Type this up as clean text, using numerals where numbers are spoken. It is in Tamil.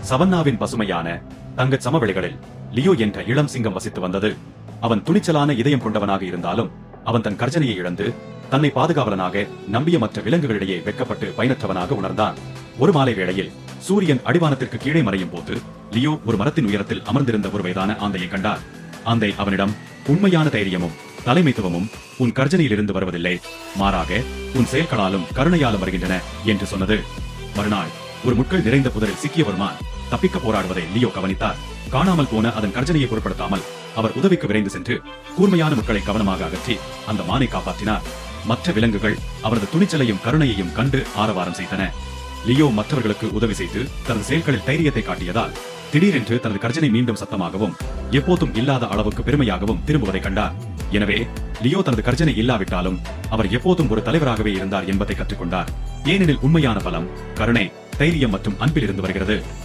சவன்னாவின் பசுமையான தங்கச் சமவெளிகளில் லியோ என்ற இளம் சிங்கம் வசித்து வந்தது. அவன் துணிச்சலான இதயம் கொண்டவனாக இருந்தாலும் அவன் தன் கர்ஜனையை இழந்து தன்னை பாதுகாவலனாக நம்பிய மற்ற விலங்குகளிடையே வெட்கப்பட்டு பயனற்றவனாக உணர்ந்தான். ஒரு மாலை வேளையில் சூரியன் அடிவானத்திற்கு கீழே மறையும் போது லியோ ஒரு மரத்தின் உயரத்தில் அமர்ந்திருந்த ஒரு வயதான ஆந்தையை கண்டார். ஆந்தை அவனிடம், உண்மையான தைரியமும் தலைமைத்துவமும் உன் கர்ஜனையிலிருந்து வருவதில்லை, மாறாக உன் செயல்களாலும் கருணையாலும் வருகின்றன என்று சொன்னது. மறுநாள் ஒரு முட்கள் நிறைந்த புதரில் சிக்கிய ஒரு மான் தப்பிக்க போராடுவதை லியோ கவனித்தார். காணாமல் போன அதன் கர்ஜனையை பொருட்படுத்தாமல் அவர் உதவிக்கு விரைந்து சென்று கூர்மையான முட்களை கவனமாக அகற்றி அந்த மானை காப்பாற்றினார். மற்ற விலங்குகள் அவரது துணிச்சலையும் கருணையையும் கண்டு ஆரவாரம் செய்தன. லியோ மற்றவர்களுக்கு உதவி செய்து தனது செயல்களில் தைரியத்தை காட்டியதால் திடீரென்று தனது கர்ஜனை மீண்டும் சத்தமாகவும் எப்போதும் இல்லாத அளவுக்கு பெருமையாகவும் திரும்புவதை கண்டார். எனவே லியோ தனது கர்ஜனை இல்லாவிட்டாலும் அவர் எப்போதும் ஒரு தலைவராகவே இருந்தார் என்பதை கற்றுக்கொண்டார். ஏனெனில் உண்மையான பலம் கருணை, தைரியம் மற்றும் அன்பில் இருந்து வருகிறது.